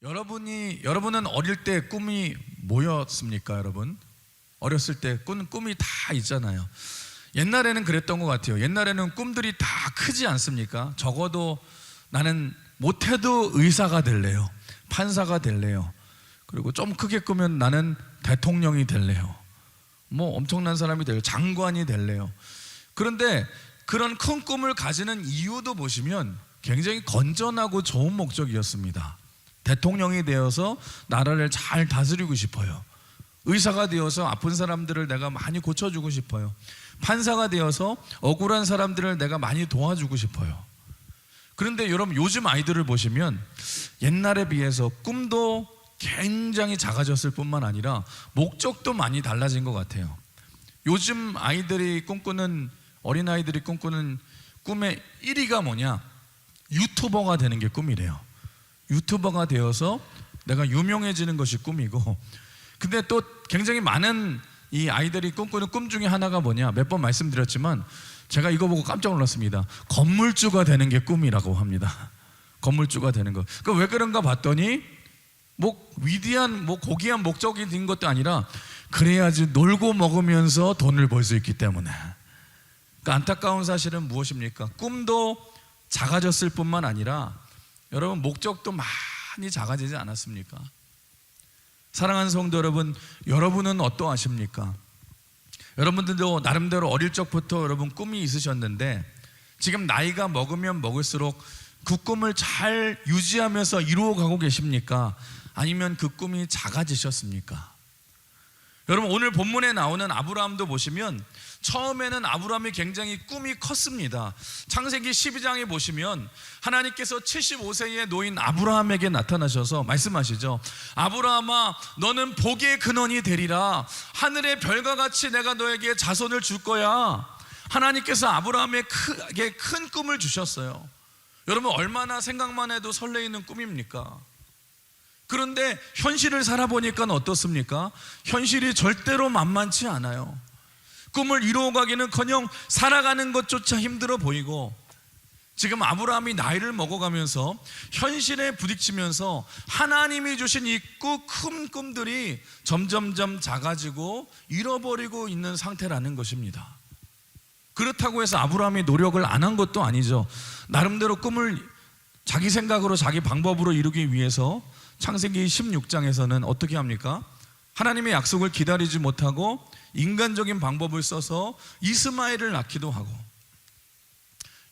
여러분은 어릴 때 꿈이 뭐였습니까? 여러분 어렸을 때 꿈이 다 있잖아요. 옛날에는 그랬던 것 같아요. 옛날에는 꿈들이 다 크지 않습니까? 적어도 나는 못해도 의사가 될래요, 판사가 될래요, 그리고 좀 크게 꾸면 나는 대통령이 될래요, 뭐 엄청난 사람이 될래요, 장관이 될래요. 그런데 그런 큰 꿈을 가지는 이유도 보시면 굉장히 건전하고 좋은 목적이었습니다. 대통령이 되어서 나라를 잘 다스리고 싶어요. 의사가 되어서 아픈 사람들을 내가 많이 고쳐주고 싶어요. 판사가 되어서 억울한 사람들을 내가 많이 도와주고 싶어요. 그런데 여러분 요즘 아이들을 보시면 옛날에 비해서 꿈도 굉장히 작아졌을 뿐만 아니라 목적도 많이 달라진 것 같아요. 요즘 아이들이 꿈꾸는, 어린아이들이 꿈꾸는 꿈의 1위가 뭐냐? 유튜버가 되는 게 꿈이래요. 유튜버가 되어서 내가 유명해지는 것이 꿈이고, 근데 또 굉장히 많은 이 아이들이 꿈꾸는 꿈 중에 하나가 뭐냐? 몇 번 말씀드렸지만 제가 이거 보고 깜짝 놀랐습니다. 건물주가 되는 게 꿈이라고 합니다. 건물주가 되는 거. 그 왜 그런가 봤더니 뭐 위대한 뭐 고귀한 목적이 된 것도 아니라 그래야지 놀고 먹으면서 돈을 벌 수 있기 때문에. 그러니까 안타까운 사실은 무엇입니까? 꿈도 작아졌을 뿐만 아니라 여러분 목적도 많이 작아지지 않았습니까? 사랑하는 성도 여러분, 여러분은 어떠하십니까? 여러분들도 나름대로 어릴 적부터 여러분 꿈이 있으셨는데 지금 나이가 먹으면 먹을수록 그 꿈을 잘 유지하면서 이루어가고 계십니까? 아니면 그 꿈이 작아지셨습니까? 여러분 오늘 본문에 나오는 아브라함도 보시면 처음에는 아브라함이 굉장히 꿈이 컸습니다. 창세기 12장에 보시면 하나님께서 75세의 노인 아브라함에게 나타나셔서 말씀하시죠. 아브라함아, 너는 복의 근원이 되리라. 하늘의 별과 같이 내가 너에게 자손을 줄 거야. 하나님께서 아브라함에게 큰 꿈을 주셨어요. 여러분 얼마나 생각만 해도 설레이는 꿈입니까? 그런데 현실을 살아보니까 어떻습니까? 현실이 절대로 만만치 않아요. 꿈을 이루어가기는커녕 살아가는 것조차 힘들어 보이고, 지금 아브라함이 나이를 먹어가면서 현실에 부딪히면서 하나님이 주신 이 큰 꿈들이 점점점 작아지고 잃어버리고 있는 상태라는 것입니다. 그렇다고 해서 아브라함이 노력을 안 한 것도 아니죠. 나름대로 꿈을 자기 생각으로 자기 방법으로 이루기 위해서 창세기 16장에서는 어떻게 합니까? 하나님의 약속을 기다리지 못하고 인간적인 방법을 써서 이스마엘을 낳기도 하고.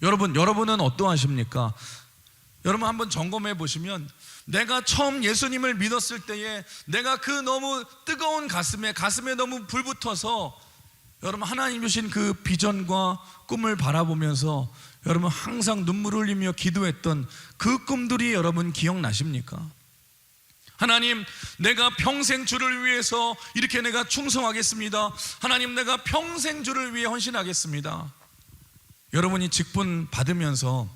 여러분은 어떠하십니까? 여러분 한번 점검해 보시면 내가 처음 예수님을 믿었을 때에 내가 그 너무 뜨거운 가슴에 너무 불붙어서 여러분 하나님 주신 그 비전과 꿈을 바라보면서 여러분 항상 눈물 흘리며 기도했던 그 꿈들이 여러분 기억나십니까? 하나님, 내가 평생 주를 위해서 이렇게 내가 충성하겠습니다. 하나님, 내가 평생 주를 위해 헌신하겠습니다. 여러분이 직분 받으면서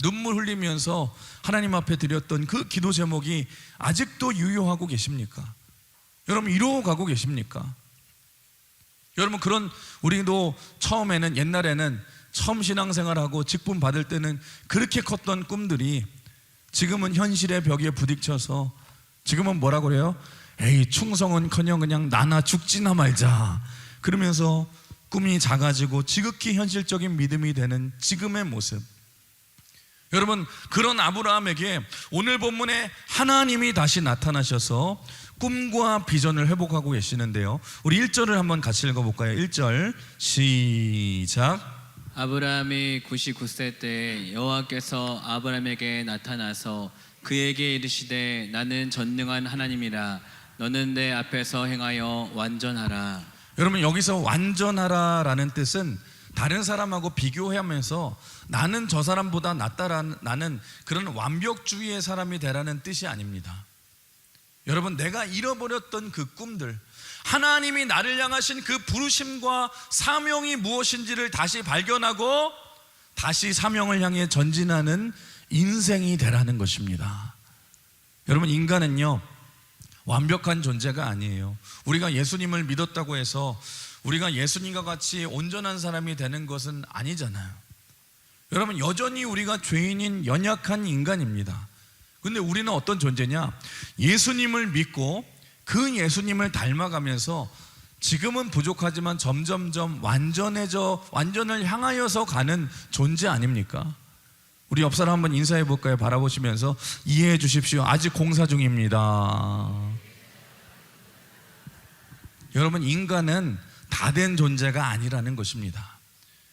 눈물 흘리면서 하나님 앞에 드렸던 그 기도 제목이 아직도 유효하고 계십니까? 여러분 이루어가고 계십니까? 여러분 우리도 처음에는, 옛날에는 처음 신앙생활하고 직분 받을 때는 그렇게 컸던 꿈들이 지금은 현실의 벽에 부딪혀서 지금은 뭐라고 그래요? 에이, 충성은커녕 그냥 나나 죽지나 말자, 그러면서 꿈이 작아지고 지극히 현실적인 믿음이 되는 지금의 모습. 여러분 그런 아브라함에게 오늘 본문에 하나님이 다시 나타나셔서 꿈과 비전을 회복하고 계시는데요, 우리 1절을 한번 같이 읽어볼까요? 1절 시작. 아브라함이 99세 때 여호와께서 아브라함에게 나타나서 그에게 이르시되 나는 전능한 하나님이라. 너는 내 앞에서 행하여 완전하라. 여러분 여기서 완전하라라는 뜻은 다른 사람하고 비교하면서 나는 저 사람보다 낫다라는 그런 완벽주의의 사람이 되라는 뜻이 아닙니다. 여러분 내가 잃어버렸던 그 꿈들, 하나님이 나를 향하신 그 부르심과 사명이 무엇인지를 다시 발견하고 다시 사명을 향해 전진하는 인생이 되라는 것입니다. 여러분 인간은요 완벽한 존재가 아니에요. 우리가 예수님을 믿었다고 해서 우리가 예수님과 같이 온전한 사람이 되는 것은 아니잖아요. 여러분 여전히 우리가 죄인인 연약한 인간입니다. 근데 우리는 어떤 존재냐? 예수님을 믿고 그 예수님을 닮아가면서 지금은 부족하지만 점점점 완전을 향하여서 가는 존재 아닙니까? 우리 옆 사람 한번 인사해 볼까요? 바라보시면서 이해해 주십시오. 아직 공사 중입니다. 여러분, 인간은 다 된 존재가 아니라는 것입니다.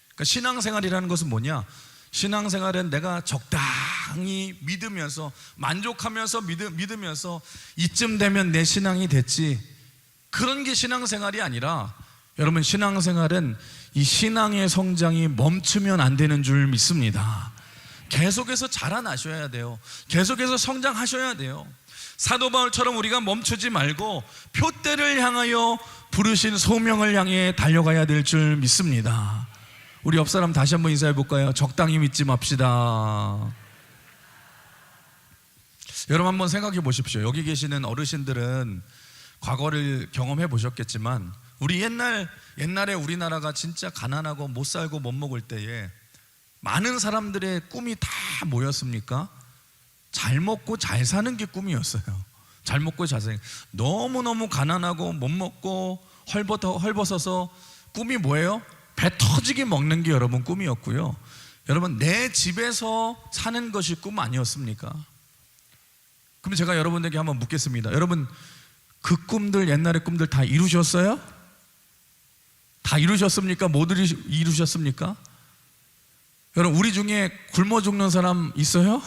그러니까 신앙생활이라는 것은 뭐냐? 신앙생활은 내가 적당히 믿으면서 만족하면서 믿으면서 이쯤 되면 내 신앙이 됐지, 그런 게 신앙생활이 아니라, 여러분, 신앙생활은 이 신앙의 성장이 멈추면 안 되는 줄 믿습니다. 계속해서 자라나셔야 돼요. 계속해서 성장하셔야 돼요. 사도 바울처럼 우리가 멈추지 말고 표대를 향하여 부르신 소명을 향해 달려가야 될 줄 믿습니다. 우리 옆 사람 다시 한번 인사해 볼까요? 적당히 믿지 맙시다. 여러분, 한번 생각해 보십시오. 여기 계시는 어르신들은 과거를 경험해 보셨겠지만, 우리 옛날에 우리나라가 진짜 가난하고 못 살고 못 먹을 때에 많은 사람들의 꿈이 다 뭐였습니까? 잘 먹고 잘 사는 게 꿈이었어요. 잘 먹고 잘 사는 게. 너무너무 가난하고 못 먹고 헐벗어서 꿈이 뭐예요? 배 터지게 먹는 게 여러분 꿈이었고요. 여러분, 내 집에서 사는 것이 꿈 아니었습니까? 그럼 제가 여러분들에게 한번 묻겠습니다. 여러분, 그 꿈들, 옛날의 꿈들 다 이루셨어요? 다 이루셨습니까? 못 이루셨습니까? 여러분, 우리 중에 굶어 죽는 사람 있어요?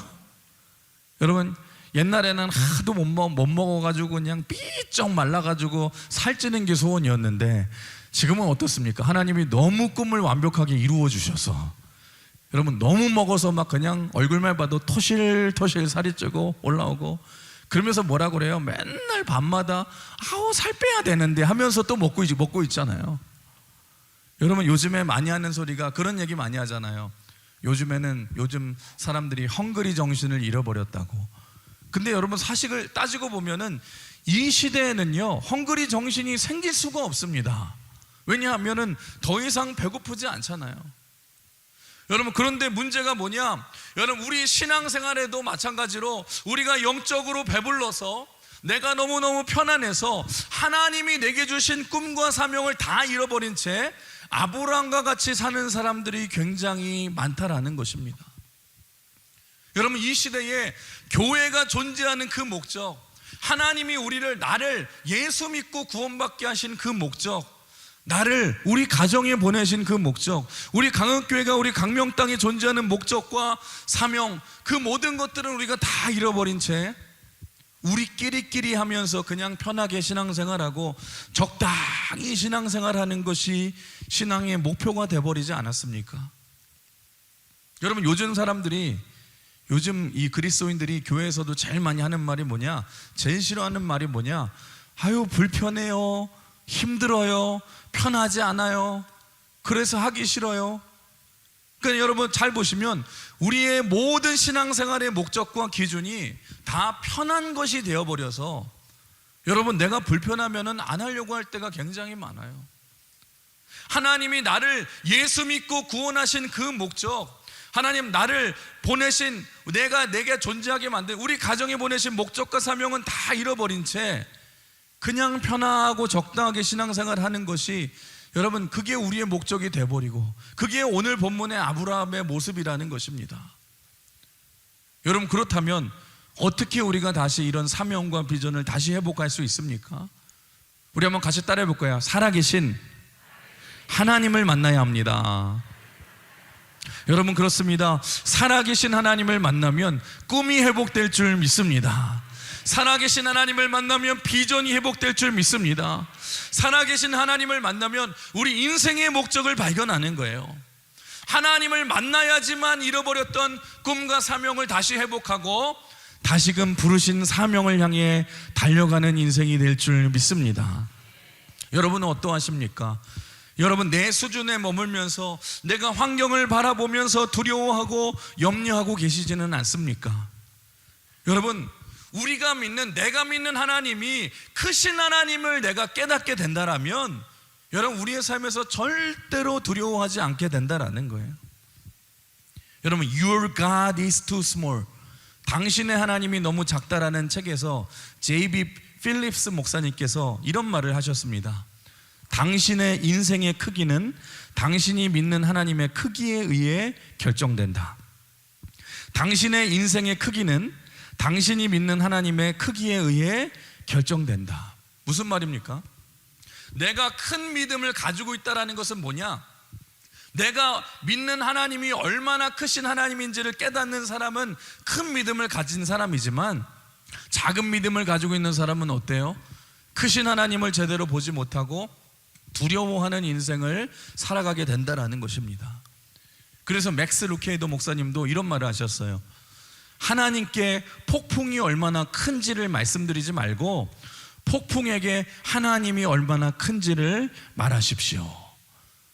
여러분, 옛날에는 하도 못 먹어가지고 그냥 삐쩍 말라가지고 살찌는 게 소원이었는데, 지금은 어떻습니까? 하나님이 너무 꿈을 완벽하게 이루어 주셔서, 여러분, 너무 먹어서 막 그냥 얼굴만 봐도 토실토실 살이 찌고 올라오고, 그러면서 뭐라 그래요? 맨날 밤마다 아우 살 빼야 되는데 하면서 또 먹고 있잖아요. 여러분, 요즘에 많이 하는 소리가 그런 얘기 많이 하잖아요. 요즘 사람들이 헝그리 정신을 잃어버렸다고. 근데 여러분, 사실을 따지고 보면은 이 시대에는요, 헝그리 정신이 생길 수가 없습니다. 왜냐하면은 더 이상 배고프지 않잖아요. 여러분, 그런데 문제가 뭐냐? 여러분, 우리 신앙생활에도 마찬가지로 우리가 영적으로 배불러서 내가 너무너무 편안해서 하나님이 내게 주신 꿈과 사명을 다 잃어버린 채 아브라함과 같이 사는 사람들이 굉장히 많다라는 것입니다. 여러분, 이 시대에 교회가 존재하는 그 목적, 하나님이 나를 예수 믿고 구원받게 하신 그 목적, 나를 우리 가정에 보내신 그 목적, 우리 강흥교회가 우리 강명 땅에 존재하는 목적과 사명, 그 모든 것들은 우리가 다 잃어버린 채 우리끼리 하면서 그냥 편하게 신앙생활하고 적당히 신앙생활하는 것이 신앙의 목표가 돼버리지 않았습니까? 여러분, 요즘 이 그리스도인들이 교회에서도 제일 많이 하는 말이 뭐냐? 제일 싫어하는 말이 뭐냐? 아유, 불편해요, 힘들어요, 편하지 않아요, 그래서 하기 싫어요. 그러니까 여러분, 잘 보시면 우리의 모든 신앙생활의 목적과 기준이 다 편한 것이 되어버려서, 여러분, 내가 불편하면 안 하려고 할 때가 굉장히 많아요. 하나님이 나를 예수 믿고 구원하신 그 목적, 하나님 나를 보내신, 내게 존재하게 만든 우리 가정에 보내신 목적과 사명은 다 잃어버린 채 그냥 편하고 적당하게 신앙생활 하는 것이, 여러분, 그게 우리의 목적이 돼버리고, 그게 오늘 본문의 아브라함의 모습이라는 것입니다. 여러분, 그렇다면 어떻게 우리가 다시 이런 사명과 비전을 다시 회복할 수 있습니까? 우리 한번 같이 따라해 볼 거예요. 살아계신 하나님을 만나야 합니다. 여러분, 그렇습니다. 살아계신 하나님을 만나면 꿈이 회복될 줄 믿습니다. 살아계신 하나님을 만나면 비전이 회복될 줄 믿습니다. 살아계신 하나님을 만나면 우리 인생의 목적을 발견하는 거예요. 하나님을 만나야지만 잃어버렸던 꿈과 사명을 다시 회복하고 다시금 부르신 사명을 향해 달려가는 인생이 될 줄 믿습니다. 여러분은 어떠하십니까? 여러분, 내 수준에 머물면서 내가 환경을 바라보면서 두려워하고 염려하고 계시지는 않습니까? 여러분, 내가 믿는 하나님이 크신 하나님을 내가 깨닫게 된다라면, 여러분, 우리의 삶에서 절대로 두려워하지 않게 된다라는 거예요. 여러분, Your God is too small. 당신의 하나님이 너무 작다라는 책에서 J.B. 필립스 목사님께서 이런 말을 하셨습니다. 당신의 인생의 크기는 당신이 믿는 하나님의 크기에 의해 결정된다. 당신의 인생의 크기는 당신이 믿는 하나님의 크기에 의해 결정된다. 무슨 말입니까? 내가 큰 믿음을 가지고 있다는 것은 뭐냐? 내가 믿는 하나님이 얼마나 크신 하나님인지를 깨닫는 사람은 큰 믿음을 가진 사람이지만, 작은 믿음을 가지고 있는 사람은 어때요? 크신 하나님을 제대로 보지 못하고 두려워하는 인생을 살아가게 된다라는 것입니다. 그래서 맥스 루케이더 목사님도 이런 말을 하셨어요. 하나님께 폭풍이 얼마나 큰지를 말씀드리지 말고 폭풍에게 하나님이 얼마나 큰지를 말하십시오.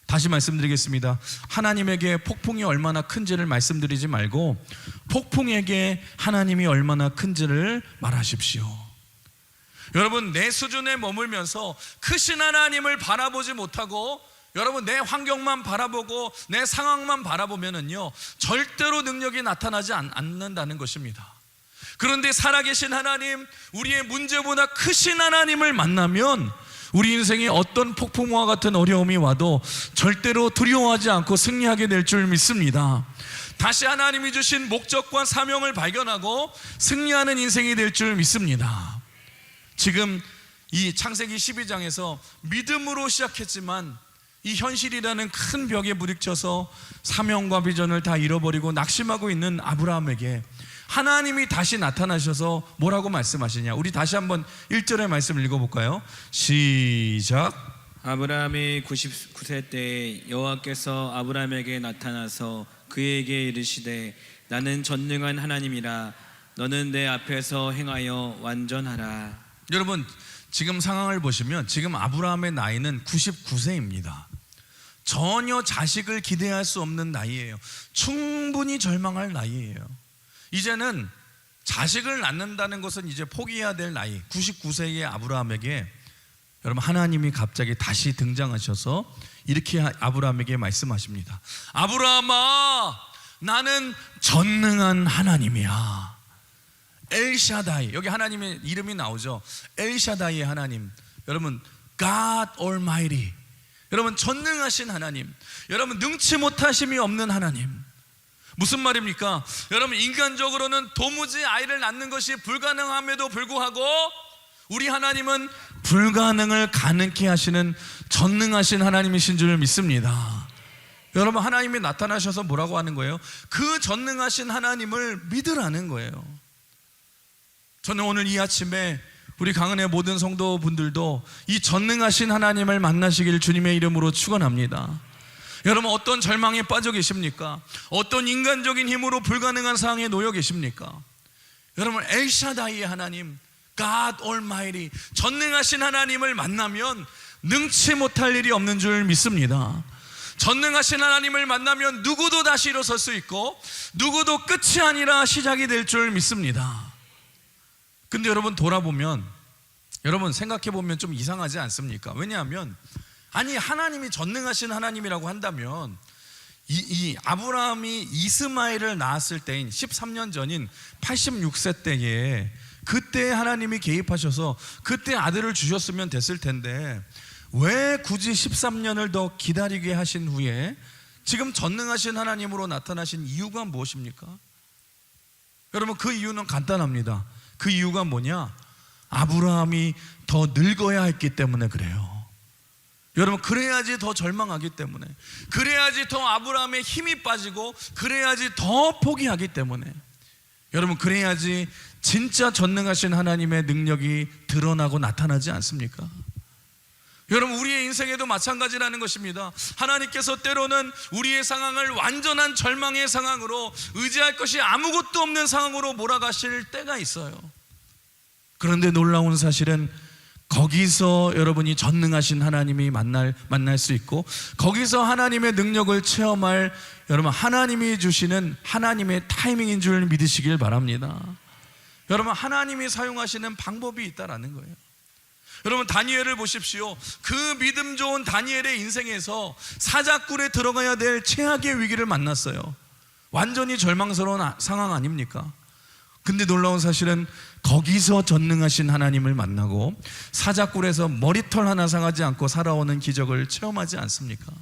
다시 말씀드리겠습니다. 하나님에게 폭풍이 얼마나 큰지를 말씀드리지 말고 폭풍에게 하나님이 얼마나 큰지를 말하십시오. 여러분, 내 수준에 머물면서 크신 하나님을 바라보지 못하고 여러분 내 환경만 바라보고 내 상황만 바라보면은요 절대로 능력이 나타나지 않는다는 것입니다. 그런데 살아계신 하나님, 우리의 문제보다 크신 하나님을 만나면 우리 인생에 어떤 폭풍과 같은 어려움이 와도 절대로 두려워하지 않고 승리하게 될 줄 믿습니다. 다시 하나님이 주신 목적과 사명을 발견하고 승리하는 인생이 될 줄 믿습니다. 지금 이 창세기 12장에서 믿음으로 시작했지만 이 현실이라는 큰 벽에 부딪혀서 사명과 비전을 다 잃어버리고 낙심하고 있는 아브라함에게 하나님이 다시 나타나셔서 뭐라고 말씀하시냐? 우리 다시 한번 1절의 말씀을 읽어볼까요? 시작. 아브라함이 99세 때 여호와께서 아브라함에게 나타나서 그에게 이르시되 나는 전능한 하나님이라 너는 내 앞에서 행하여 완전하라. 여러분, 지금 상황을 보시면 지금 아브라함의 나이는 99세입니다. 전혀 자식을 기대할 수 없는 나이예요. 충분히 절망할 나이예요. 이제는 자식을 낳는다는 것은 이제 포기해야 될 나이. 99세의 아브라함에게 여러분 하나님이 갑자기 다시 등장하셔서 이렇게 아브라함에게 말씀하십니다. 아브라함아, 나는 전능한 하나님이야. 엘샤다이, 여기 하나님의 이름이 나오죠. 엘샤다이의 하나님. 여러분, God Almighty. 여러분, 전능하신 하나님. 여러분, 능치 못하심이 없는 하나님. 무슨 말입니까? 여러분, 인간적으로는 도무지 아이를 낳는 것이 불가능함에도 불구하고 우리 하나님은 불가능을 가능케 하시는 전능하신 하나님이신 줄 믿습니다. 여러분, 하나님이 나타나셔서 뭐라고 하는 거예요? 그 전능하신 하나님을 믿으라는 거예요. 저는 오늘 이 아침에 우리 강은의 모든 성도분들도 이 전능하신 하나님을 만나시길 주님의 이름으로 축원합니다. 여러분, 어떤 절망에 빠져 계십니까? 어떤 인간적인 힘으로 불가능한 상황에 놓여 계십니까? 여러분, 엘샤다이의 하나님, God Almighty, 전능하신 하나님을 만나면 능치 못할 일이 없는 줄 믿습니다. 전능하신 하나님을 만나면 누구도 다시 일어설 수 있고 누구도 끝이 아니라 시작이 될 줄 믿습니다. 근데 여러분, 돌아보면, 여러분 생각해보면 좀 이상하지 않습니까? 왜냐하면 아니, 하나님이 전능하신 하나님이라고 한다면 이 아브라함이 이스마엘을 낳았을 때인 13년 전인 86세 때에 그때 하나님이 개입하셔서 그때 아들을 주셨으면 됐을 텐데 왜 굳이 13년을 더 기다리게 하신 후에 지금 전능하신 하나님으로 나타나신 이유가 무엇입니까? 여러분, 그 이유는 간단합니다. 그 이유가 뭐냐? 아브라함이 더 늙어야 했기 때문에 그래요. 여러분, 그래야지 더 절망하기 때문에, 그래야지 더 아브라함의 힘이 빠지고, 그래야지 더 포기하기 때문에, 여러분, 그래야지 진짜 전능하신 하나님의 능력이 드러나고 나타나지 않습니까? 여러분, 우리의 인생에도 마찬가지라는 것입니다. 하나님께서 때로는 우리의 상황을 완전한 절망의 상황으로, 의지할 것이 아무것도 없는 상황으로 몰아가실 때가 있어요. 그런데 놀라운 사실은 거기서 여러분이 전능하신 하나님이 만날 수 있고, 거기서 하나님의 능력을 체험할, 여러분, 하나님이 주시는 하나님의 타이밍인 줄 믿으시길 바랍니다. 여러분, 하나님이 사용하시는 방법이 있다라는 거예요. 여러분, 다니엘을 보십시오. 그 믿음 좋은 다니엘의 인생에서 사자굴에 들어가야 될 최악의 위기를 만났어요. 완전히 절망스러운 상황 아닙니까? 근데 놀라운 사실은 거기서 전능하신 하나님을 만나고 사자굴에서 머리털 하나 상하지 않고 살아오는 기적을 체험하지 않습니까?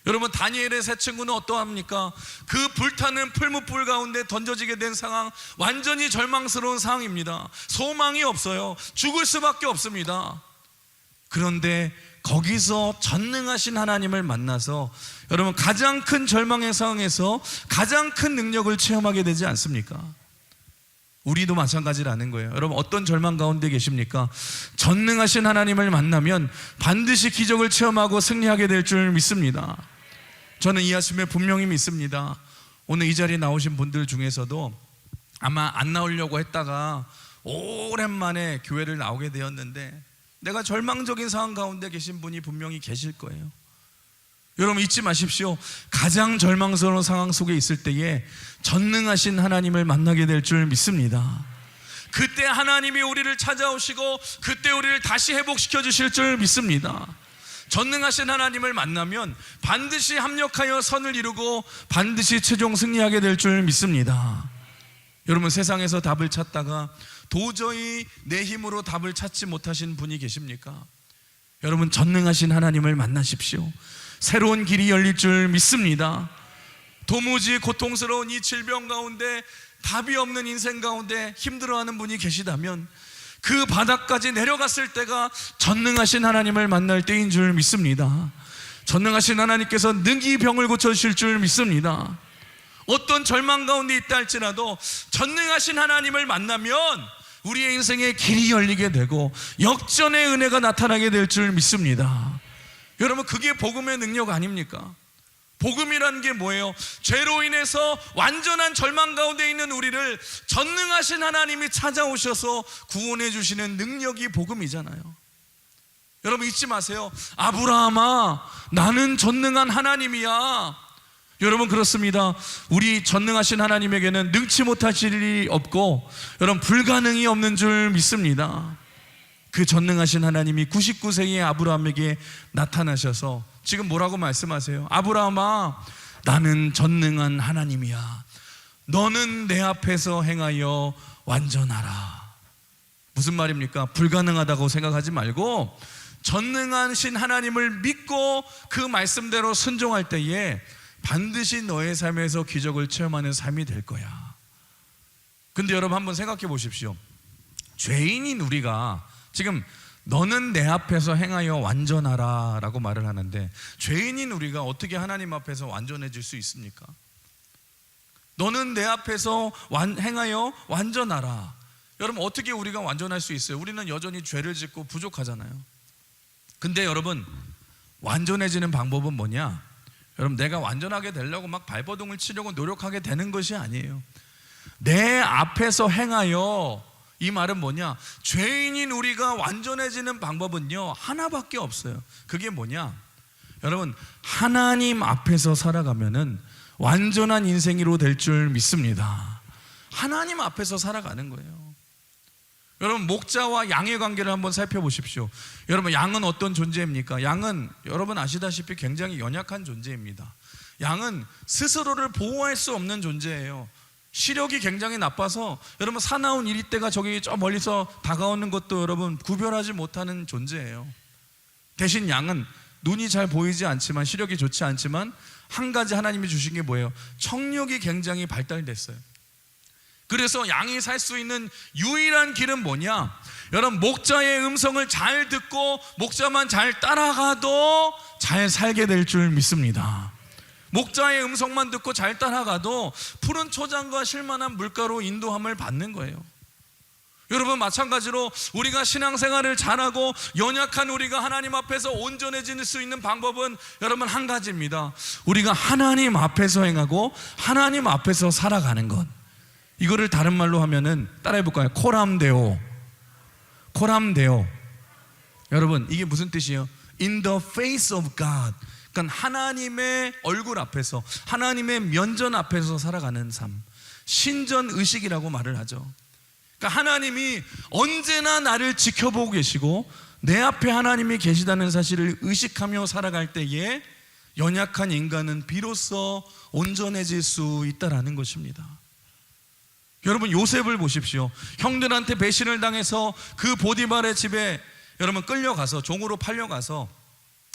여러분, 다니엘의 세 친구는 어떠합니까? 그 불타는 풀무불 가운데 던져지게 된 상황, 완전히 절망스러운 상황입니다. 소망이 없어요. 죽을 수밖에 없습니다. 그런데 거기서 전능하신 하나님을 만나서 여러분, 가장 큰 절망의 상황에서 가장 큰 능력을 체험하게 되지 않습니까? 우리도 마찬가지라는 거예요. 여러분, 어떤 절망 가운데 계십니까? 전능하신 하나님을 만나면 반드시 기적을 체험하고 승리하게 될 줄 믿습니다. 저는 이 아침에 분명히 믿습니다. 오늘 이 자리에 나오신 분들 중에서도 아마 안 나오려고 했다가 오랜만에 교회를 나오게 되었는데 내가 절망적인 상황 가운데 계신 분이 분명히 계실 거예요. 여러분, 잊지 마십시오. 가장 절망스러운 상황 속에 있을 때에 전능하신 하나님을 만나게 될 줄 믿습니다. 그때 하나님이 우리를 찾아오시고 그때 우리를 다시 회복시켜 주실 줄 믿습니다. 전능하신 하나님을 만나면 반드시 합력하여 선을 이루고 반드시 최종 승리하게 될 줄 믿습니다. 여러분, 세상에서 답을 찾다가 도저히 내 힘으로 답을 찾지 못하신 분이 계십니까? 여러분, 전능하신 하나님을 만나십시오. 새로운 길이 열릴 줄 믿습니다. 도무지 고통스러운 이 질병 가운데 답이 없는 인생 가운데 힘들어하는 분이 계시다면 그 바닥까지 내려갔을 때가 전능하신 하나님을 만날 때인 줄 믿습니다. 전능하신 하나님께서 능히 병을 고쳐주실 줄 믿습니다. 어떤 절망 가운데 있다 할지라도 전능하신 하나님을 만나면 우리의 인생에 길이 열리게 되고 역전의 은혜가 나타나게 될 줄 믿습니다. 여러분, 그게 복음의 능력 아닙니까? 복음이라는 게 뭐예요? 죄로 인해서 완전한 절망 가운데 있는 우리를 전능하신 하나님이 찾아오셔서 구원해 주시는 능력이 복음이잖아요. 여러분, 잊지 마세요. 아브라함아, 나는 전능한 하나님이야. 여러분, 그렇습니다. 우리 전능하신 하나님에게는 능치 못하실 일이 없고 여러분, 불가능이 없는 줄 믿습니다. 그 전능하신 하나님이 99세의 아브라함에게 나타나셔서 지금 뭐라고 말씀하세요? 아브라함아, 나는 전능한 하나님이야. 너는 내 앞에서 행하여 완전하라. 무슨 말입니까? 불가능하다고 생각하지 말고 전능하신 하나님을 믿고 그 말씀대로 순종할 때에 반드시 너의 삶에서 기적을 체험하는 삶이 될 거야. 근데 여러분, 한번 생각해 보십시오. 죄인인 우리가 지금 너는 내 앞에서 행하여 완전하라 라고 말을 하는데 죄인인 우리가 어떻게 하나님 앞에서 완전해질 수 있습니까? 너는 내 앞에서 행하여 완전하라. 여러분, 어떻게 우리가 완전할 수 있어요? 우리는 여전히 죄를 짓고 부족하잖아요. 근데 여러분, 완전해지는 방법은 뭐냐? 여러분, 내가 완전하게 되려고 막 발버둥을 치려고 노력하게 되는 것이 아니에요. 내 앞에서 행하여, 이 말은 뭐냐? 죄인인 우리가 완전해지는 방법은요, 하나밖에 없어요. 그게 뭐냐? 여러분, 하나님 앞에서 살아가면은 완전한 인생으로 될 줄 믿습니다. 하나님 앞에서 살아가는 거예요. 여러분, 목자와 양의 관계를 한번 살펴보십시오. 여러분, 양은 어떤 존재입니까? 양은 여러분 아시다시피 굉장히 연약한 존재입니다. 양은 스스로를 보호할 수 없는 존재예요. 시력이 굉장히 나빠서 여러분, 사나운 이리떼가 저기 저 멀리서 다가오는 것도 여러분 구별하지 못하는 존재예요. 대신 양은 눈이 잘 보이지 않지만, 시력이 좋지 않지만 한 가지 하나님이 주신 게 뭐예요? 청력이 굉장히 발달됐어요. 그래서 양이 살 수 있는 유일한 길은 뭐냐? 여러분, 목자의 음성을 잘 듣고 목자만 잘 따라가도 잘 살게 될 줄 믿습니다. 목자의 음성만 듣고 잘 따라가도 푸른 초장과 쉴만한 물가로 인도함을 받는 거예요. 여러분, 마찬가지로 우리가 신앙생활을 잘하고 연약한 우리가 하나님 앞에서 온전해질 수 있는 방법은 여러분 한 가지입니다. 우리가 하나님 앞에서 행하고 하나님 앞에서 살아가는 것. 이거를 다른 말로 하면은 따라해 볼까요? 코람데오. 코람데오. 여러분, 이게 무슨 뜻이에요? In the face of God. 그러니까 하나님의 얼굴 앞에서, 하나님의 면전 앞에서 살아가는 삶, 신전의식이라고 말을 하죠. 그러니까 하나님이 언제나 나를 지켜보고 계시고 내 앞에 하나님이 계시다는 사실을 의식하며 살아갈 때에 연약한 인간은 비로소 온전해질 수 있다라는 것입니다. 여러분 요셉을 보십시오. 형들한테 배신을 당해서 그 보디발의 집에 여러분 끌려가서 종으로 팔려가서,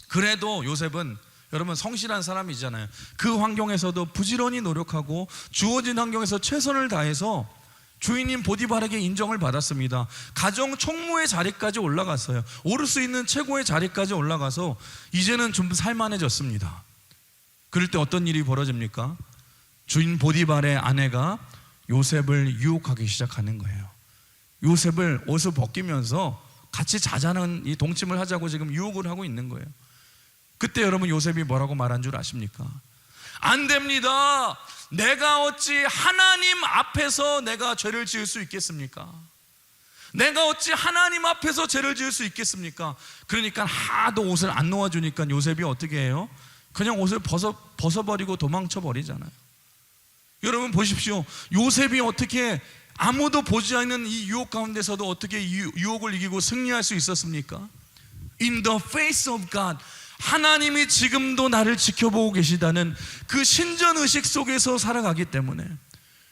그래도 요셉은 여러분 성실한 사람이잖아요. 그 환경에서도 부지런히 노력하고 주어진 환경에서 최선을 다해서 주인인 보디발에게 인정을 받았습니다. 가정 총무의 자리까지 올라갔어요. 오를 수 있는 최고의 자리까지 올라가서 이제는 좀 살만해졌습니다. 그럴 때 어떤 일이 벌어집니까? 주인 보디발의 아내가 요셉을 유혹하기 시작하는 거예요. 요셉을 옷을 벗기면서 같이 자자는 이 동침을 하자고 지금 유혹을 하고 있는 거예요. 그때 여러분 요셉이 뭐라고 말한 줄 아십니까? 안 됩니다. 내가 어찌 하나님 앞에서 내가 죄를 지을 수 있겠습니까? 내가 어찌 하나님 앞에서 죄를 지을 수 있겠습니까? 그러니까 하도 옷을 안 놓아주니까 요셉이 어떻게 해요? 그냥 옷을 벗어버리고 도망쳐버리잖아요. 여러분 보십시오. 요셉이 어떻게 아무도 보지 않는 이 유혹 가운데서도 어떻게 유혹을 이기고 승리할 수 있었습니까? In the face of God, 하나님이 지금도 나를 지켜보고 계시다는 그 신전의식 속에서 살아가기 때문에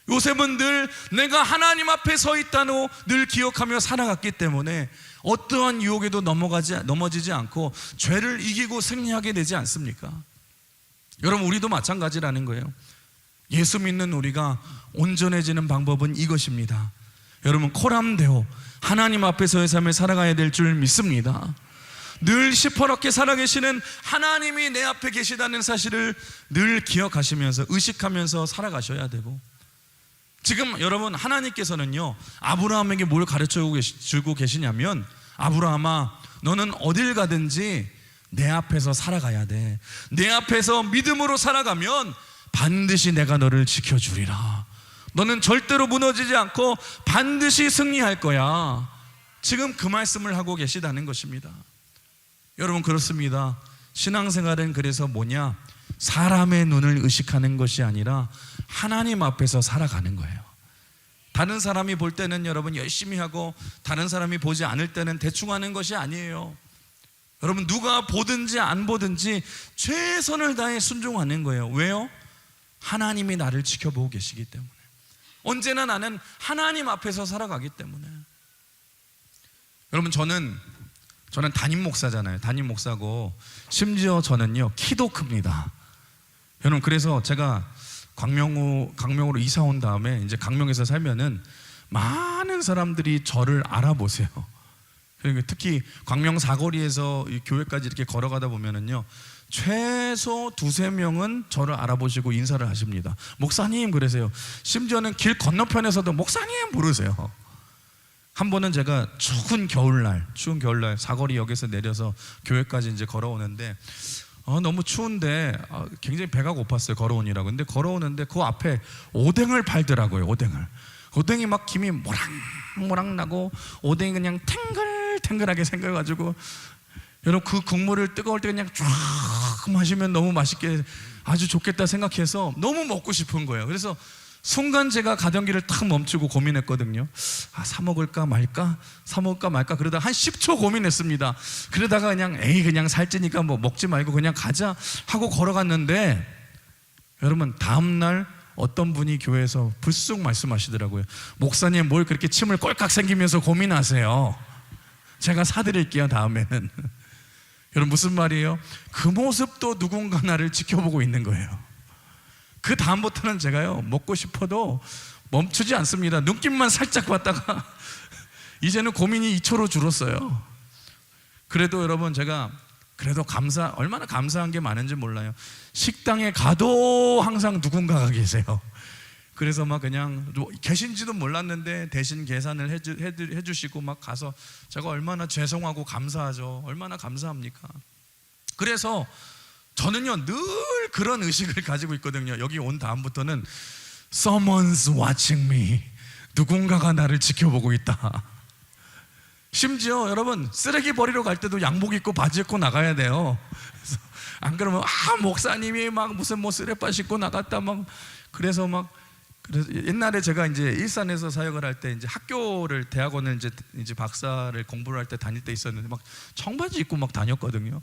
요셉은 늘 내가 하나님 앞에 서 있다고 늘 기억하며 살아갔기 때문에 어떠한 유혹에도 넘어지지 않고 죄를 이기고 승리하게 되지 않습니까? 여러분 우리도 마찬가지라는 거예요. 예수 믿는 우리가 온전해지는 방법은 이것입니다. 여러분 코람데오, 하나님 앞에서의 삶을 살아가야 될 줄 믿습니다. 늘 시퍼렇게 살아계시는 하나님이 내 앞에 계시다는 사실을 늘 기억하시면서 의식하면서 살아가셔야 되고, 지금 여러분 하나님께서는요 아브라함에게 뭘 가르쳐주고 계시냐면, 아브라함아 너는 어딜 가든지 내 앞에서 살아가야 돼. 내 앞에서 믿음으로 살아가면 반드시 내가 너를 지켜주리라. 너는 절대로 무너지지 않고 반드시 승리할 거야. 지금 그 말씀을 하고 계시다는 것입니다. 여러분 그렇습니다. 신앙생활은 그래서 뭐냐? 사람의 눈을 의식하는 것이 아니라 하나님 앞에서 살아가는 거예요. 다른 사람이 볼 때는 여러분 열심히 하고 다른 사람이 보지 않을 때는 대충 하는 것이 아니에요. 여러분 누가 보든지 안 보든지 최선을 다해 순종하는 거예요. 왜요? 하나님이 나를 지켜보고 계시기 때문에. 언제나 나는 하나님 앞에서 살아가기 때문에. 여러분 저는 담임 목사잖아요. 담임 목사고 심지어 저는요 키도 큽니다. 여러분 그래서 제가 강명으로 이사 온 다음에 이제 강명에서 살면은 많은 사람들이 저를 알아보세요. 특히 광명 사거리에서 이 교회까지 이렇게 걸어가다 보면은요 최소 2-3명은 저를 알아보시고 인사를 하십니다. 목사님 그러세요. 심지어는 길 건너편에서도 목사님 부르세요. 한 번은 제가 추운 겨울날 사거리역에서 내려서 교회까지 이제 걸어오는데 너무 추운데 굉장히 배가 고팠어요. 걸어오느라고. 근데 걸어오는데 그 앞에 오뎅을 팔더라고요. 오뎅이 막 김이 모락모락 나고 오뎅이 그냥 탱글탱글하게 생겨가지고 여러분 그 국물을 뜨거울 때 그냥 쫙 마시면 너무 맛있게 아주 좋겠다 생각해서 너무 먹고 싶은 거예요. 그래서 순간 제가 가던 길을 탁 멈추고 고민했거든요. 사 먹을까 말까 그러다 한 10초 고민했습니다. 그러다가 그냥 살찌니까 뭐 먹지 말고 그냥 가자 하고 걸어갔는데 여러분 다음날 어떤 분이 교회에서 불쑥 말씀하시더라고요. 목사님 뭘 그렇게 침을 꼴깍 생기면서 고민하세요. 제가 사드릴게요 다음에는. 여러분 무슨 말이에요? 그 모습도 누군가 나를 지켜보고 있는 거예요. 그 다음부터는 제가요 먹고 싶어도 멈추지 않습니다. 눈길만 살짝 봤다가 이제는 고민이 2초로 줄었어요. 그래도 여러분 제가 얼마나 감사한 게 많은지 몰라요. 식당에 가도 항상 누군가가 계세요. 그래서 막 그냥 계신지도 몰랐는데 대신 계산을 해주시고 막 가서 제가 얼마나 죄송하고 감사하죠. 얼마나 감사합니까? 그래서 저는요 늘 그런 의식을 가지고 있거든요. 여기 온 다음부터는 Someone's watching me. 누군가가 나를 지켜보고 있다. 심지어 여러분 쓰레기 버리러 갈 때도 양복 입고 바지 입고 나가야 돼요. 그래서 안 그러면 목사님이 막 무슨 쓰레빠 신고 나갔다 그래서 옛날에 제가 이제 일산에서 사역을 할 때 이제 대학원을 이제 박사를 공부를 할 때 다닐 때 있었는데 막 청바지 입고 막 다녔거든요.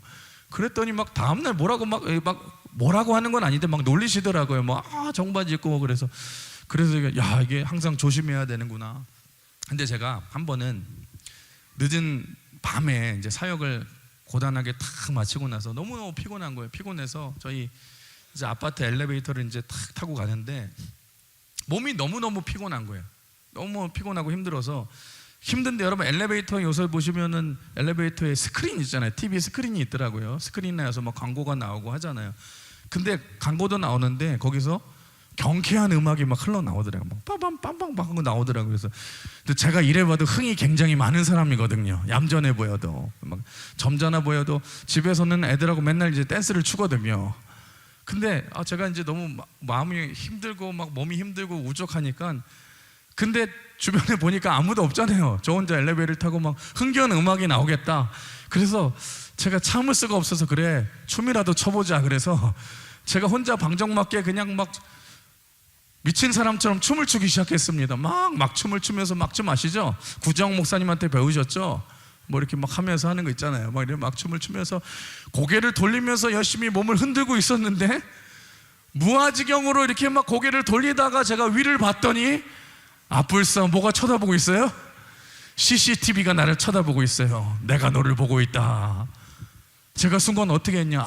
그랬더니 막 다음날 뭐라고 하는 건 아닌데 막 놀리시더라고요. 청바지 입고 그래서 그래서 이게 항상 조심해야 되는구나. 근데 제가 한 번은 늦은 밤에 이제 사역을 고단하게 탁 마치고 나서 너무너무 피곤한 거예요. 피곤해서 저희 이제 아파트 엘리베이터를 이제 탁 타고 가는데 몸이 너무너무 피곤한 거예요. 너무 피곤하고 힘들어서 힘든데, 여러분 엘리베이터 요새 보시면은 엘리베이터에 스크린 있잖아요. TV 스크린이 있더라고요. 스크린에서 막 광고가 나오고 하잖아요. 근데 광고도 나오는데 거기서 경쾌한 음악이 막 흘러나오더라고요. 막 빰빰빰빰 하고 나오더라고요. 그래서 근데 제가 이래봐도 흥이 굉장히 많은 사람이거든요. 얌전해 보여도, 막 점잖아 보여도 집에서는 애들하고 맨날 이제 댄스를 추거든요. 근데 제가 이제 너무 마음이 힘들고 막 몸이 힘들고 우적하니까, 근데 주변에 보니까 아무도 없잖아요. 저 혼자 엘리베이터를 타고 막 흥겨운 음악이 나오겠다. 그래서 제가 참을 수가 없어서, 그래 춤이라도 춰보자. 그래서 제가 혼자 방정맞게 그냥 막 미친 사람처럼 춤을 추기 시작했습니다. 막 춤을 추면서, 막 춤 아시죠? 구정 목사님한테 배우셨죠? 뭐 이렇게 막 하면서 하는 거 있잖아요. 막 이렇게 막 춤을 추면서 고개를 돌리면서 열심히 몸을 흔들고 있었는데, 무아지경으로 이렇게 막 고개를 돌리다가 제가 위를 봤더니 불써 뭐가 쳐다보고 있어요? CCTV가 나를 쳐다보고 있어요. 내가 너를 보고 있다. 제가 순간 어떻게 했냐?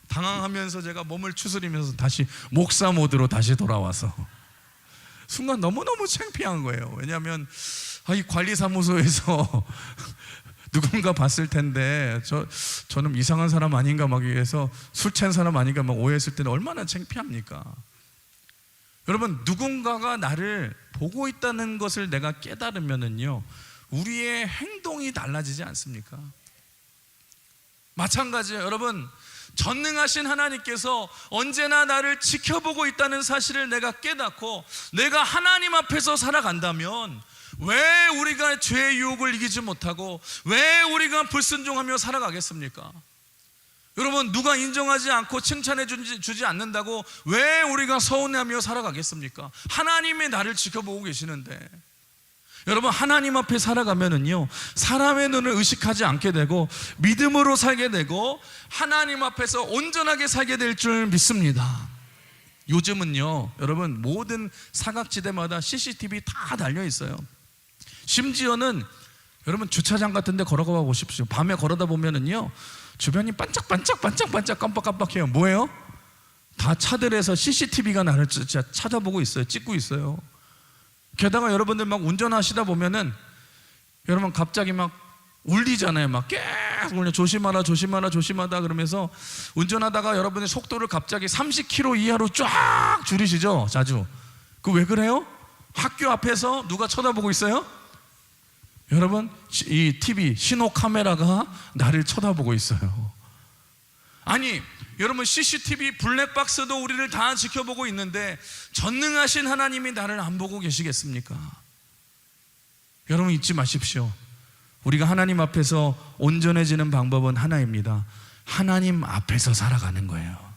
당황하면서 제가 몸을 추스리면서 다시 목사 모드로 다시 돌아와서, 순간 너무너무 창피한 거예요. 왜냐하면 이 관리사무소에서 누군가 봤을 텐데 저는 이상한 사람 아닌가 막 해서, 술 취한 사람 아닌가 막 오해했을 때는 얼마나 창피합니까? 여러분, 누군가가 나를 보고 있다는 것을 내가 깨달으면은요, 우리의 행동이 달라지지 않습니까? 마찬가지예요. 여러분, 전능하신 하나님께서 언제나 나를 지켜보고 있다는 사실을 내가 깨닫고 내가 하나님 앞에서 살아간다면, 왜 우리가 죄의 유혹을 이기지 못하고 왜 우리가 불순종하며 살아가겠습니까? 여러분, 누가 인정하지 않고 칭찬해 주지 않는다고 왜 우리가 서운해하며 살아가겠습니까? 하나님이 나를 지켜보고 계시는데. 여러분, 하나님 앞에 살아가면은요, 사람의 눈을 의식하지 않게 되고 믿음으로 살게 되고 하나님 앞에서 온전하게 살게 될 줄 믿습니다. 요즘은요, 여러분, 모든 사각지대마다 CCTV 다 달려 있어요. 심지어는 여러분, 주차장 같은 데 걸어가 보십시오. 밤에 걸어다 보면은요, 주변이 반짝반짝 깜빡깜빡해요. 뭐예요? 다 차들에서 CCTV가 나를 찾아보고 있어요. 찍고 있어요. 게다가 여러분들 막 운전하시다 보면은 여러분 갑자기 막 울리잖아요. 막 계속 울려. 조심하다 그러면서 운전하다가 여러분의 속도를 갑자기 30km 이하로 쫙 줄이시죠. 자주. 그 왜 그래요? 학교 앞에서 누가 쳐다보고 있어요? 여러분, 이 TV 신호 카메라가 나를 쳐다보고 있어요. 아니, 여러분, CCTV 블랙박스도 우리를 다 지켜보고 있는데 전능하신 하나님이 나를 안 보고 계시겠습니까? 여러분, 잊지 마십시오. 우리가 하나님 앞에서 온전해지는 방법은 하나입니다. 하나님 앞에서 살아가는 거예요.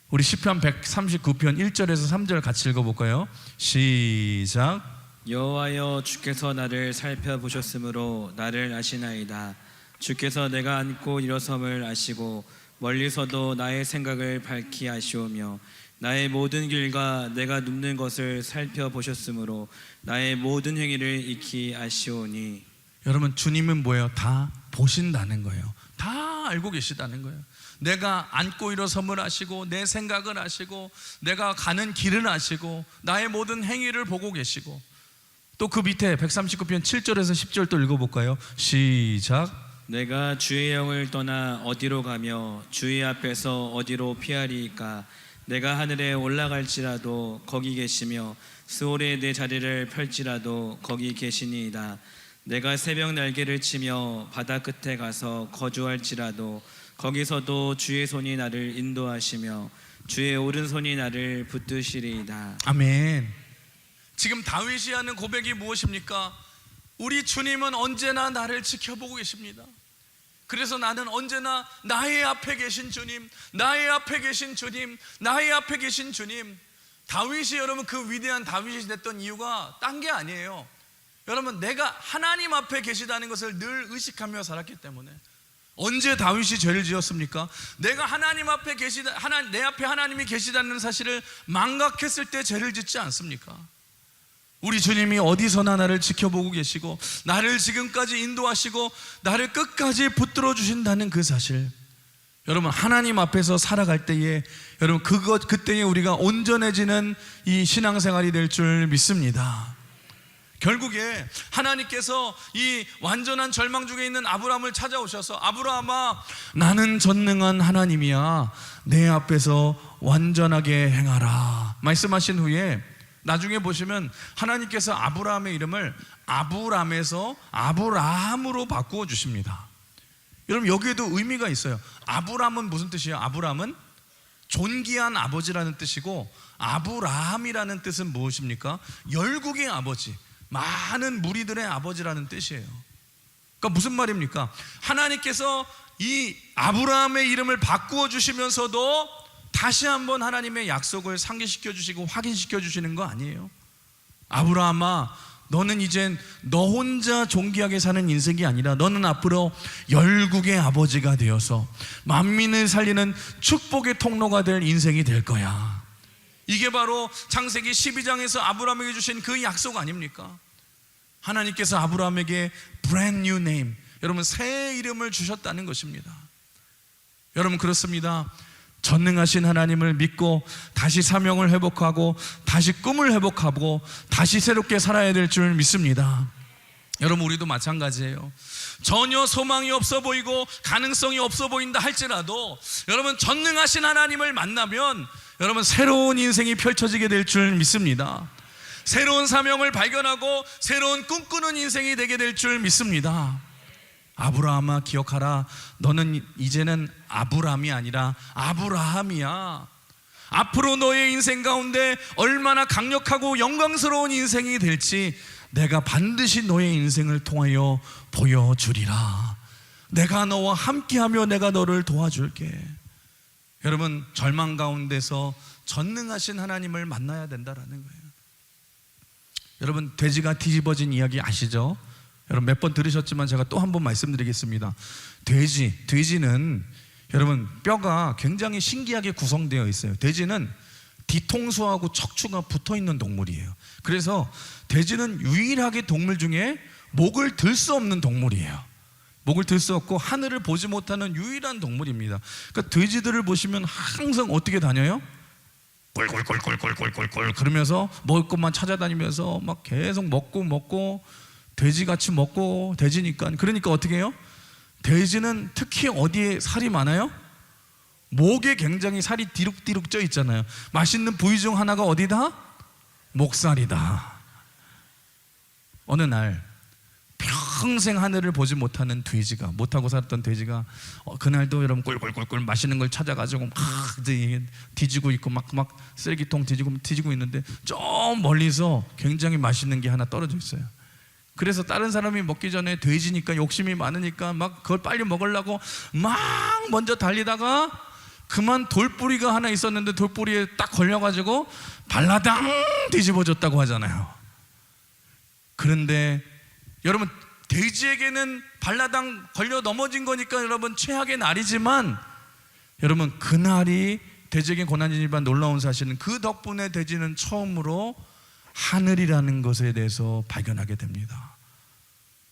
우리 시편 139편 1절에서 3절 같이 읽어볼까요? 시작. 여호와여, 주께서 나를 살펴보셨으므로 나를 아시나이다. 주께서 내가 앉고 일어섬을 아시고 멀리서도 나의 생각을 밝히 아시오며 나의 모든 길과 내가 눕는 것을 살펴보셨으므로 나의 모든 행위를 익히 아시오니. 여러분, 주님은 뭐예요? 다 보신다는 거예요. 다 알고 계시다는 거예요. 내가 앉고 일어섬을 아시고 내 생각을 아시고 내가 가는 길을 아시고 나의 모든 행위를 보고 계시고, 또 그 밑에 139편 7절에서 10절 또 읽어볼까요? 시작. 내가 주의 영을 떠나 어디로 가며 주의 앞에서 어디로 피하리이까? 내가 하늘에 올라갈지라도 거기 계시며 스올에 내 자리를 펼지라도 거기 계시니이다. 내가 새벽 날개를 치며 바다 끝에 가서 거주할지라도 거기서도 주의 손이 나를 인도하시며 주의 오른손이 나를 붙드시리이다. 아멘. 지금 다윗이 하는 고백이 무엇입니까? 우리 주님은 언제나 나를 지켜보고 계십니다. 그래서 나는 언제나 나의 앞에 계신 주님, 나의 앞에 계신 주님, 나의 앞에 계신 주님. 다윗이, 여러분, 그 위대한 다윗이 됐던 이유가 딴 게 아니에요. 여러분, 내가 하나님 앞에 계시다는 것을 늘 의식하며 살았기 때문에, 언제 다윗이 죄를 지었습니까? 내가 하나님 앞에 내 앞에 하나님이 계시다는 사실을 망각했을 때 죄를 짓지 않습니까? 우리 주님이 어디서나 나를 지켜보고 계시고 나를 지금까지 인도하시고 나를 끝까지 붙들어 주신다는 그 사실, 여러분 하나님 앞에서 살아갈 때에 여러분 그때에 우리가 온전해지는 이 신앙생활이 될 줄 믿습니다. 결국에 하나님께서 이 완전한 절망 중에 있는 아브라함을 찾아오셔서 아브라함아, 나는 전능한 하나님이야, 내 앞에서 완전하게 행하라 말씀하신 후에 나중에 보시면 하나님께서 아브라함의 이름을 아브람에서 아브라함으로 바꾸어 주십니다. 여러분 여기에도 의미가 있어요. 아브람은 무슨 뜻이에요? 아브람은 존귀한 아버지라는 뜻이고, 아브라함이라는 뜻은 무엇입니까? 열국의 아버지, 많은 무리들의 아버지라는 뜻이에요. 그러니까 무슨 말입니까? 하나님께서 이 아브라함의 이름을 바꾸어 주시면서도 다시 한번 하나님의 약속을 상기시켜 주시고 확인시켜 주시는 거 아니에요? 아브라함아, 너는 이젠 너 혼자 존귀하게 사는 인생이 아니라 너는 앞으로 열국의 아버지가 되어서 만민을 살리는 축복의 통로가 될 인생이 될 거야. 이게 바로 창세기 12장에서 아브라함에게 주신 그 약속 아닙니까? 하나님께서 아브라함에게 brand new name, 여러분 새 이름을 주셨다는 것입니다. 여러분 그렇습니다. 전능하신 하나님을 믿고 다시 사명을 회복하고 다시 꿈을 회복하고 다시 새롭게 살아야 될 줄 믿습니다. 여러분 우리도 마찬가지예요. 전혀 소망이 없어 보이고 가능성이 없어 보인다 할지라도 여러분 전능하신 하나님을 만나면 여러분 새로운 인생이 펼쳐지게 될 줄 믿습니다. 새로운 사명을 발견하고 새로운 꿈꾸는 인생이 되게 될 줄 믿습니다. 아브라함아 기억하라, 너는 이제는 아브람이 아니라 아브라함이야. 앞으로 너의 인생 가운데 얼마나 강력하고 영광스러운 인생이 될지 내가 반드시 너의 인생을 통하여 보여주리라. 내가 너와 함께하며 내가 너를 도와줄게. 여러분 절망 가운데서 전능하신 하나님을 만나야 된다라는 거예요. 여러분 돼지가 뒤집어진 이야기 아시죠? 여러분 몇 번 들으셨지만 제가 또 한 번 말씀드리겠습니다. 돼지는 여러분 뼈가 굉장히 신기하게 구성되어 있어요. 돼지는 뒤통수하고 척추가 붙어있는 동물이에요. 그래서 돼지는 유일하게 동물 중에 목을 들 수 없는 동물이에요. 목을 들 수 없고 하늘을 보지 못하는 유일한 동물입니다. 그러니까 돼지들을 보시면 항상 어떻게 다녀요? 꼴꼴꼴꼴꼴꼴꼴 그러면서 먹을 것만 찾아다니면서 막 계속 먹고 돼지같이 먹고 돼지니까. 그러니까 어떻게 해요? 돼지는 특히 어디에 살이 많아요? 목에 굉장히 살이 디룩디룩 쪄 있잖아요. 맛있는 부위 중 하나가 어디다? 목살이다. 어느 날 평생 하늘을 보지 못하는 돼지가, 못하고 살았던 돼지가 그날도 여러분 꿀꿀꿀꿀 맛있는 걸 찾아가지고 막 뒤지고 있고 막 쓰레기통 뒤지고 있는데 저 멀리서 굉장히 맛있는 게 하나 떨어져 있어요. 그래서 다른 사람이 먹기 전에 돼지니까 욕심이 많으니까 막 그걸 빨리 먹으려고 막 먼저 달리다가 그만 돌뿌리가 하나 있었는데 돌뿌리에 딱 걸려가지고 발라당 뒤집어졌다고 하잖아요. 그런데 여러분 돼지에게는 발라당 걸려 넘어진 거니까 여러분 최악의 날이지만 여러분 그날이 돼지에게 고난이지만 놀라운 사실은 그 덕분에 돼지는 처음으로 하늘이라는 것에 대해서 발견하게 됩니다.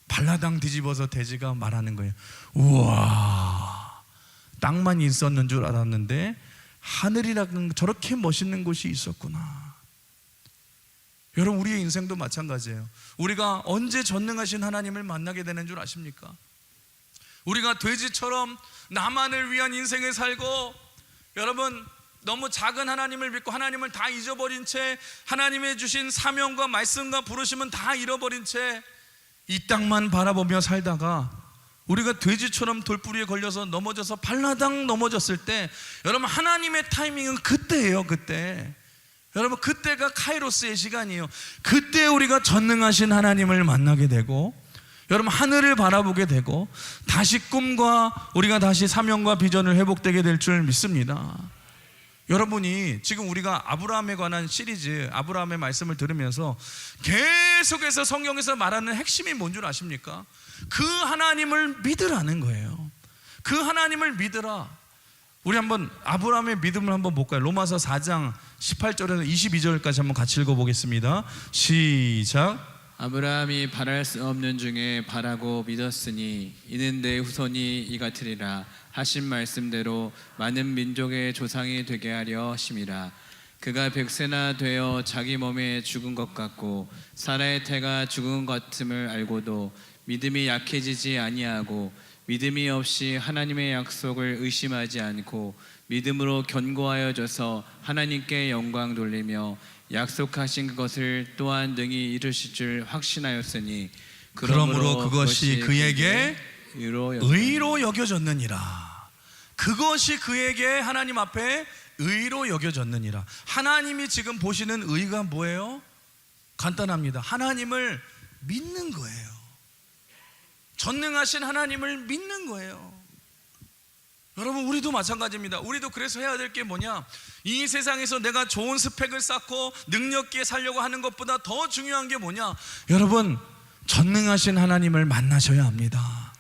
발라당 뒤집어서 돼지가 말하는 거예요. 우와, 땅만 있었는 줄 알았는데 하늘이라는 저렇게 멋있는 곳이 있었구나. 여러분 우리의 인생도 마찬가지예요. 우리가 언제 전능하신 하나님을 만나게 되는 줄 아십니까? 우리가 돼지처럼 나만을 위한 인생을 살고 여러분 너무 작은 하나님을 믿고 하나님을 다 잊어버린 채 하나님의 주신 사명과 말씀과 부르심은 다 잃어버린 채 이 땅만 바라보며 살다가 우리가 돼지처럼 돌뿌리에 걸려서 넘어져서 발라당 넘어졌을 때 여러분 하나님의 타이밍은 그때예요. 그때 여러분 그때가 카이로스의 시간이에요. 그때 우리가 전능하신 하나님을 만나게 되고 여러분 하늘을 바라보게 되고 다시 꿈과 우리가 다시 사명과 비전을 회복되게 될 줄 믿습니다. 여러분이 지금 우리가 아브라함에 관한 시리즈 아브라함의 말씀을 들으면서 계속해서 성경에서 말하는 핵심이 뭔 줄 아십니까? 그 하나님을 믿으라는 거예요. 그 하나님을 믿으라. 우리 한번 아브라함의 믿음을 한번 볼까요? 로마서 4장 18절에서 22절까지 한번 같이 읽어보겠습니다. 시작. 아브라함이 바랄 수 없는 중에 바라고 믿었으니 이는 내 후손이 이 같으리라 하신 말씀대로 많은 민족의 조상이 되게 하려 하심이라. 그가 백세나 되어 자기 몸에 죽은 것 같고 사라의 태가 죽은 것 같음을 알고도 믿음이 약해지지 아니하고 믿음이 없이 하나님의 약속을 의심하지 않고 믿음으로 견고하여져서 하나님께 영광 돌리며 약속하신 그것을 또한 능히 이루실 줄 확신하였으니 그러므로 그것이 그에게 의로 여겨졌느니라. 그것이 그에게 하나님 앞에 의로 여겨졌느니라. 하나님이 지금 보시는 의가 뭐예요? 간단합니다. 하나님을 믿는 거예요. 전능하신 하나님을 믿는 거예요. 여러분, 우리도 마찬가지입니다. 우리도 그래서 해야 될 게 뭐냐? 이 세상에서 내가 좋은 스펙을 쌓고 능력 있게 살려고 하는 것보다 더 중요한 게 뭐냐? 여러분, 전능하신 하나님을 만나셔야 합니다.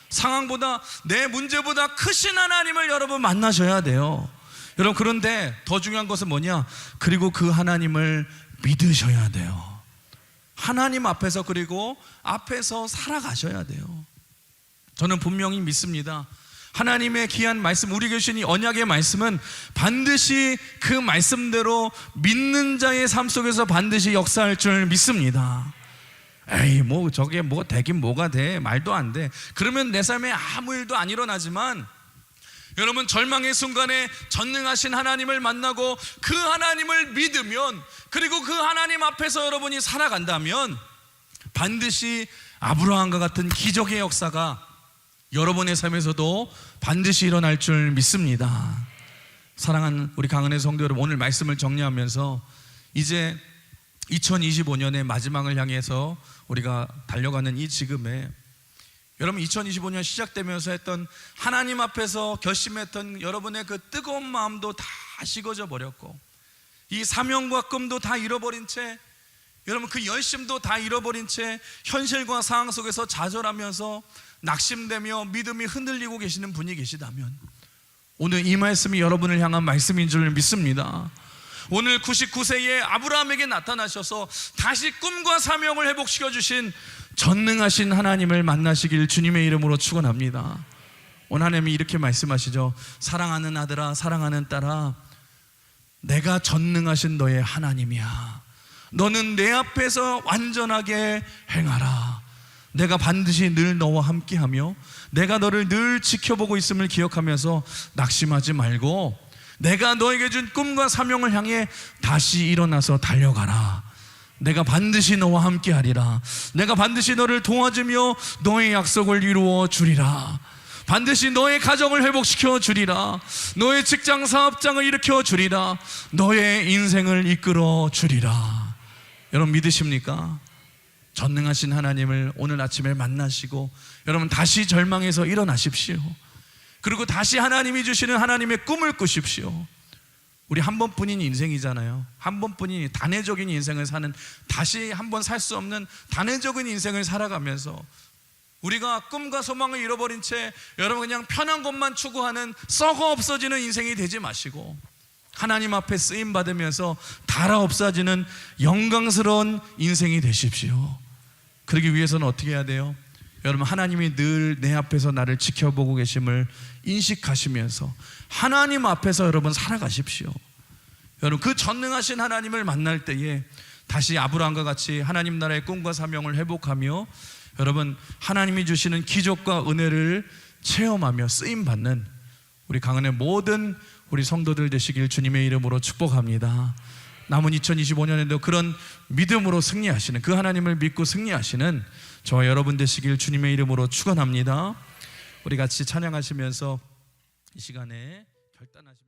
상황보다, 내 문제보다 크신 하나님을 여러분 만나셔야 돼요. 여러분, 그런데 더 중요한 것은 뭐냐? 그리고 그 하나님을 믿으셔야 돼요. 하나님 앞에서, 그리고 앞에서 살아가셔야 돼요. 저는 분명히 믿습니다. 하나님의 귀한 말씀, 우리 주신 이 언약의 말씀은 반드시 그 말씀대로 믿는 자의 삶 속에서 반드시 역사할 줄 믿습니다. 에이, 뭐 저게 뭐 되긴 뭐가 돼, 말도 안 돼. 그러면 내 삶에 아무 일도 안 일어나지만, 여러분, 절망의 순간에 전능하신 하나님을 만나고 그 하나님을 믿으면, 그리고 그 하나님 앞에서 여러분이 살아간다면 반드시 아브라함과 같은 기적의 역사가 여러분의 삶에서도 반드시 일어날 줄 믿습니다. 사랑하는 우리 강은혜 성도 여러분, 오늘 말씀을 정리하면서 이제 2025년의 마지막을 향해서 우리가 달려가는 이 지금에, 여러분, 2025년 시작되면서 했던 하나님 앞에서 결심했던 여러분의 그 뜨거운 마음도 다 식어져 버렸고, 이 사명과 꿈도 다 잃어버린 채, 여러분 그 열심도 다 잃어버린 채 현실과 상황 속에서 좌절하면서 낙심되며 믿음이 흔들리고 계시는 분이 계시다면, 오늘 이 말씀이 여러분을 향한 말씀인 줄 믿습니다. 오늘 99세의 아브라함에게 나타나셔서 다시 꿈과 사명을 회복시켜 주신 전능하신 하나님을 만나시길 주님의 이름으로 축원합니다. 오늘 하나님이 이렇게 말씀하시죠. 사랑하는 아들아, 사랑하는 딸아, 내가 전능하신 너의 하나님이야. 너는 내 앞에서 완전하게 행하라. 내가 반드시 늘 너와 함께하며 내가 너를 늘 지켜보고 있음을 기억하면서 낙심하지 말고 내가 너에게 준 꿈과 사명을 향해 다시 일어나서 달려가라. 내가 반드시 너와 함께하리라. 내가 반드시 너를 도와주며 너의 약속을 이루어 주리라. 반드시 너의 가정을 회복시켜 주리라. 너의 직장 사업장을 일으켜 주리라. 너의 인생을 이끌어 주리라. 여러분, 믿으십니까? 전능하신 하나님을 오늘 아침에 만나시고 여러분 다시 절망에서 일어나십시오. 그리고 다시 하나님이 주시는 하나님의 꿈을 꾸십시오. 우리 한 번뿐인 인생이잖아요. 한 번뿐인 단회적인 인생을 사는, 다시 한 번 살 수 없는 단회적인 인생을 살아가면서 우리가 꿈과 소망을 잃어버린 채 여러분 그냥 편한 것만 추구하는 썩어 없어지는 인생이 되지 마시고 하나님 앞에 쓰임 받으면서 닳아 없어지는 영광스러운 인생이 되십시오. 그러기 위해서는 어떻게 해야 돼요? 여러분, 하나님이 늘 내 앞에서 나를 지켜보고 계심을 인식하시면서 하나님 앞에서 여러분 살아가십시오. 여러분, 그 전능하신 하나님을 만날 때에 다시 아브라함과 같이 하나님 나라의 꿈과 사명을 회복하며 여러분 하나님이 주시는 기적과 은혜를 체험하며 쓰임받는 우리 강은의 모든 우리 성도들 되시길 주님의 이름으로 축복합니다. 남은 2025년에도 그런 믿음으로 승리하시는, 그 하나님을 믿고 승리하시는 저와 여러분 되시길 주님의 이름으로 축원합니다. 우리 같이 찬양하시면서 이 시간에 결단하십니다.